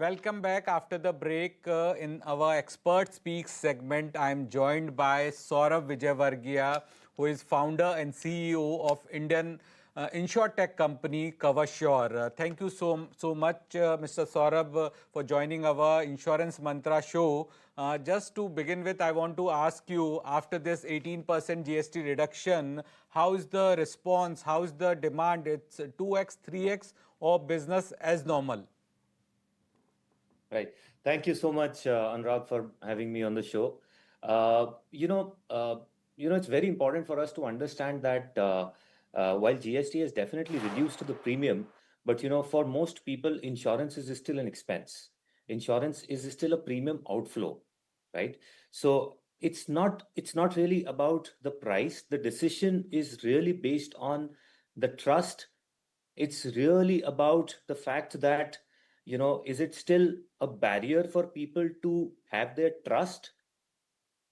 Welcome back after the break. In our Expert Speaks segment, I am joined by Saurabh Vijayavargia, who is founder and CEO of Indian insurtech company Coversure. Thank you so much, Mr. Saurabh, for joining our Insurance Mantra show. Just to begin with, I want to ask you, after this 18% GST reduction, how is the response? How is the demand? It's 2x, 3x, or business as normal? Right. Thank you so much, Anurag, for having me on the show. Uh, you know, uh, it's very important for us to understand that while GST has definitely reduced the premium, but for most people, insurance is still an expense. Insurance is still a premium outflow, right? So it's not really about the price. The decision is really based on the trust. It's really about the fact that, is it still a barrier for people to have their trust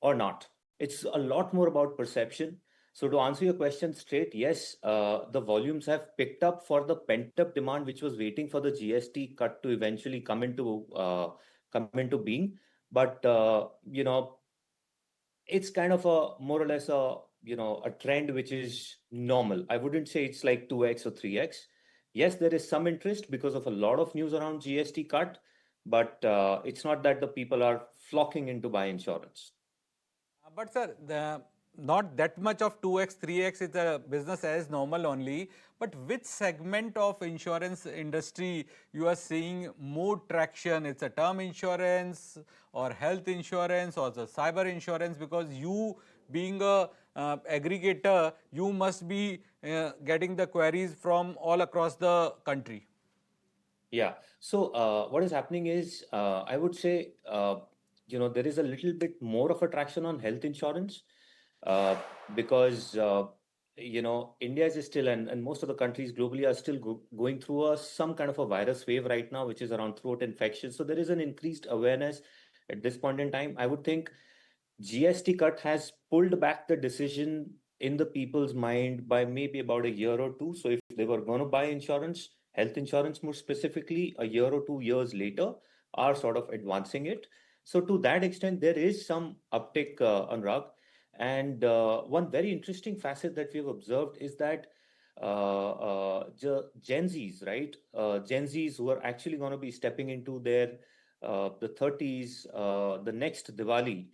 or not? It's a lot more about perception. So to answer your question straight, yes, the volumes have picked up for the pent-up demand, which was waiting for the GST cut to eventually come into being. But it's kind of a more or less a trend which is normal. I wouldn't say it's like 2x or 3x. Yes, there is some interest because of a lot of news around GST cut, but it's not that the people are flocking in to buy insurance. But sir, not that much of 2x, 3x is a business as normal only. But which segment of insurance industry you are seeing more traction? It's a term insurance or health insurance or the cyber insurance? Because you being a aggregator, you must be getting the queries from all across the country. Yeah. So what is happening is, I would say, there is a little bit more of attraction on health insurance uh, because, India is still, and most of the countries globally are still going through some kind of a virus wave right now, which is around throat infection. So there is an increased awareness at this point in time. I would think GST cut has pulled back the decision in the people's mind by maybe about a year or two. So if they were going to buy insurance, health insurance more specifically, a year or 2 years later, are sort of advancing it. So to that extent, there is some uptick, Anurag. And one very interesting facet that we've observed is that Gen Zs, right? Gen Zs who are actually going to be stepping into their the 30s, the next Diwali,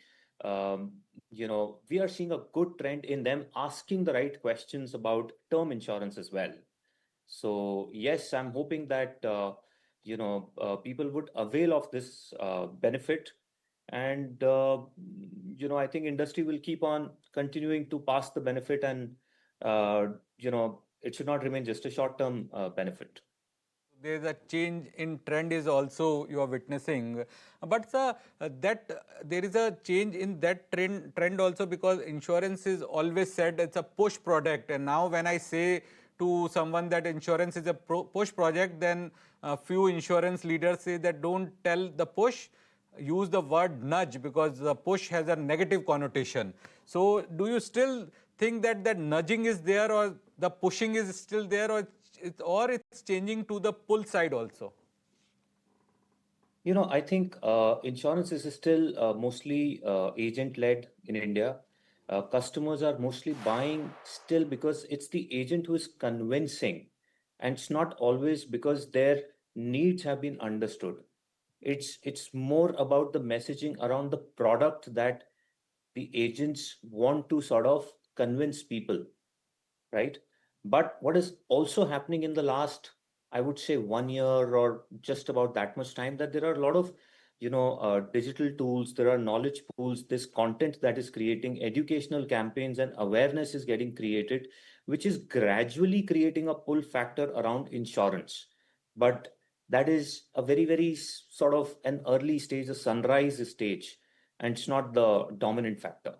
um, we are seeing a good trend in them asking the right questions about term insurance as well. So yes, I'm hoping that people would avail of this benefit, and I think industry will keep on continuing to pass the benefit, and it should not remain just a short-term benefit. There's a change in trend is also you are witnessing, but sir, that there is a change in that trend also, because insurance is always said it's a push product, and now when I say to someone that insurance is a push project, then a few insurance leaders say that don't tell the push, use the word nudge, because the push has a negative connotation. So do you still think that that nudging is there, or the pushing is still there, or it's changing to the pull side also? I think insurance is still mostly agent-led in India. Customers are mostly buying still because it's the agent who is convincing, and it's not always because their needs have been understood. It's more about the messaging around the product that the agents want to sort of convince people, right? But what is also happening in the last, I would say, 1 year or just about that much time, that there are a lot of, digital tools, there are knowledge pools, this content that is creating educational campaigns and awareness is getting created, which is gradually creating a pull factor around insurance. But that is a very, very sort of an early stage, a sunrise stage, and it's not the dominant factor.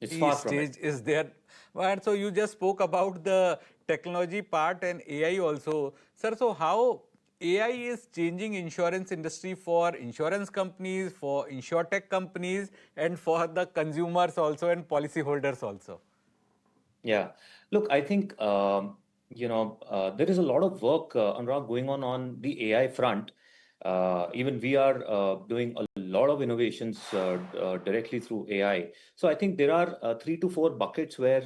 It's Early far from it. stage is there. But so you just spoke about the technology part and AI also. Sir, so how AI is changing insurance industry for insurance companies, for insurtech companies, and for the consumers also and policyholders also? Yeah. Look, I think there is a lot of work, Anurag, going on the AI front. Even we are doing a lot of innovations directly through AI. So I think there are 3 to 4 buckets where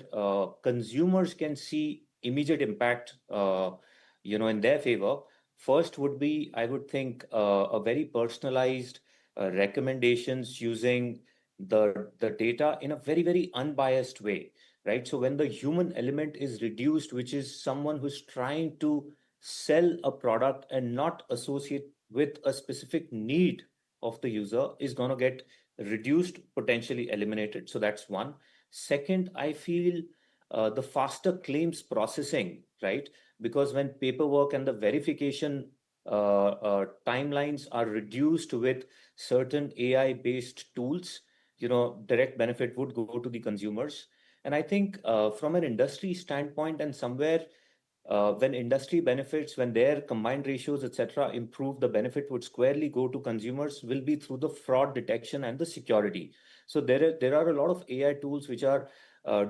consumers can see immediate impact, in their favor. First would be, I would think, a very personalized recommendations using the data in a very, very unbiased way, right? So when the human element is reduced, which is someone who's trying to sell a product and not associate with a specific need of the user, is going to get reduced, potentially eliminated. So that's one. Second, I feel the faster claims processing, right? Because when paperwork and the verification timelines are reduced with certain AI based tools, direct benefit would go to the consumers. And I think from an industry standpoint, and somewhere when industry benefits, when their combined ratios, etc., improve, the benefit would squarely go to consumers, will be through the fraud detection and the security. So there are a lot of AI tools which are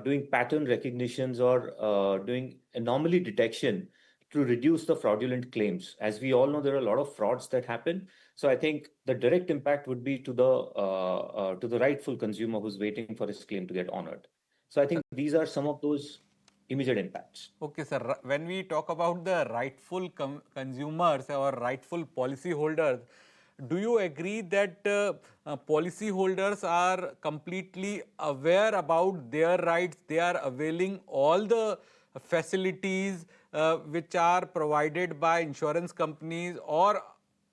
doing pattern recognitions or doing anomaly detection to reduce the fraudulent claims. As we all know, there are a lot of frauds that happen. So I think the direct impact would be to the rightful consumer who's waiting for his claim to get honored. So I think these are some of those immediate impacts. Okay, sir. When we talk about the rightful consumers or rightful policyholders, do you agree that policyholders are completely aware about their rights? They are availing all the facilities which are provided by insurance companies, or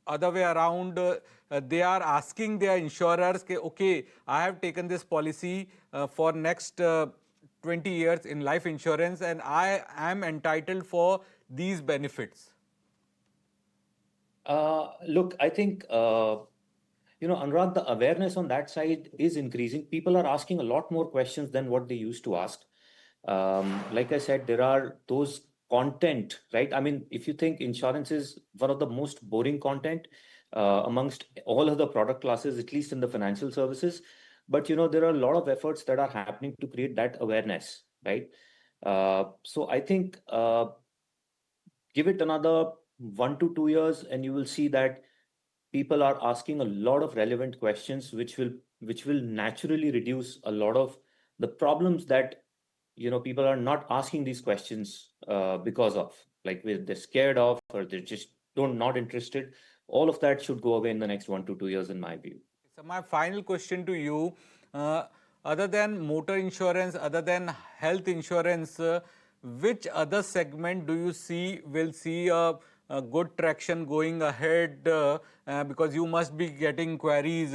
other way around, they are asking their insurers, okay, I have taken this policy for next 20 years in life insurance and I am entitled for these benefits. Look, I think, Anurag, the awareness on that side is increasing. People are asking a lot more questions than what they used to ask. Like I said, there are those content, right? I mean, if you think insurance is one of the most boring content amongst all of the product classes, at least in the financial services, but there are a lot of efforts that are happening to create that awareness, right? So I think give it another 1 to 2 years, and you will see that people are asking a lot of relevant questions, which will naturally reduce a lot of the problems that people are not asking these questions because of, like, they're scared of, or they're just don't not interested. All of that should go away in the next 1 to 2 years, in my view. So my final question to you, uh, other than motor insurance, other than health insurance, which other segment do you see will see a good traction going ahead? Because you must be getting queries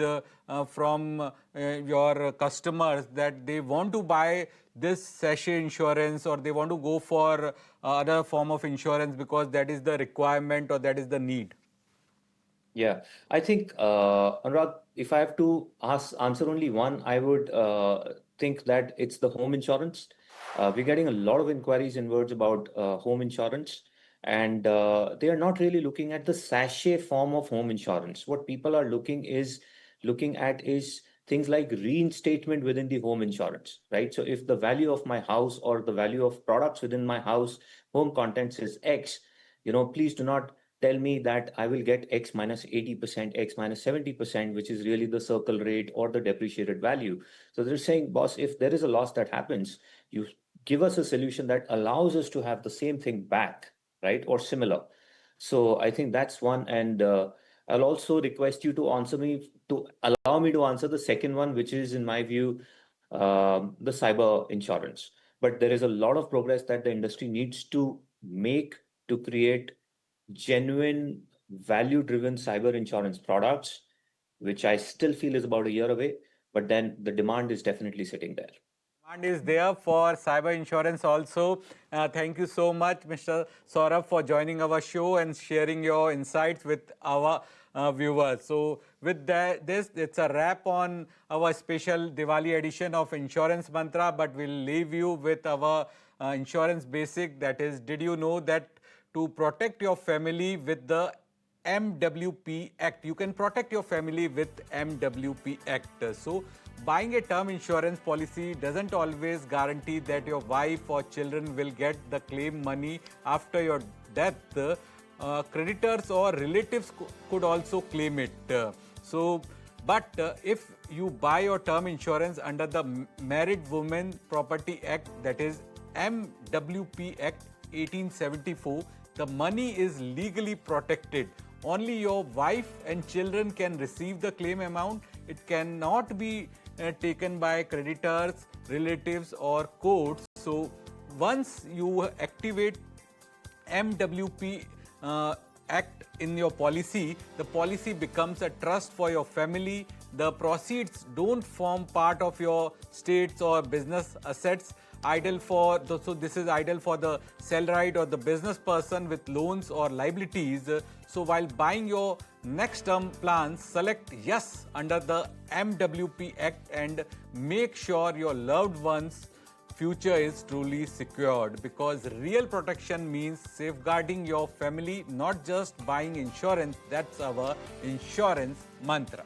from your customers that they want to buy this sachet insurance, or they want to go for other form of insurance because that is the requirement or that is the need. Yeah, I think, Anurag, if I have to answer only one, I would think that it's the home insurance. We're getting a lot of inquiries in words about home insurance, and they are not really looking at the sachet form of home insurance. What people are looking at is things like reinstatement within the home insurance, right? So if the value of my house or the value of products within my house, home contents is X, please do not tell me that I will get X minus 80%, X minus 70%, which is really the circle rate or the depreciated value. So they're saying, boss, if there is a loss that happens, you give us a solution that allows us to have the same thing back, right? Or similar. So I think that's one. And I'll also request you to allow me to answer the second one, which is, in my view, the cyber insurance. But there is a lot of progress that the industry needs to make to create genuine value driven cyber insurance products, which I still feel is about a year away, but then the demand is definitely sitting there. Demand is there for cyber insurance also. Thank you so much, Mr. Saurabh, for joining our show and sharing your insights with our viewers. So, with this, it's a wrap on our special Diwali edition of Insurance Mantra. But we'll leave you with our insurance basic. That is, did you know that to protect your family with the MWP Act. You can protect your family with MWP Act. So, buying a term insurance policy doesn't always guarantee that your wife or children will get the claim money after your death. creditors or relatives could also claim it. But if you buy your term insurance under the Married Women Property Act, that is MWP Act 1874, the money is legally protected. Only your wife and children can receive the claim amount. It cannot be taken by creditors, relatives, or courts. So once you activate MWP Act in your policy, the policy becomes a trust for your family. The proceeds don't form part of your states or business assets. So this is idle for the salaried or the business person with loans or liabilities. So while buying your next term plans, select yes under the MWP Act and make sure your loved ones' future is truly secured, because real protection means safeguarding your family, not just buying insurance. That's our insurance mantra.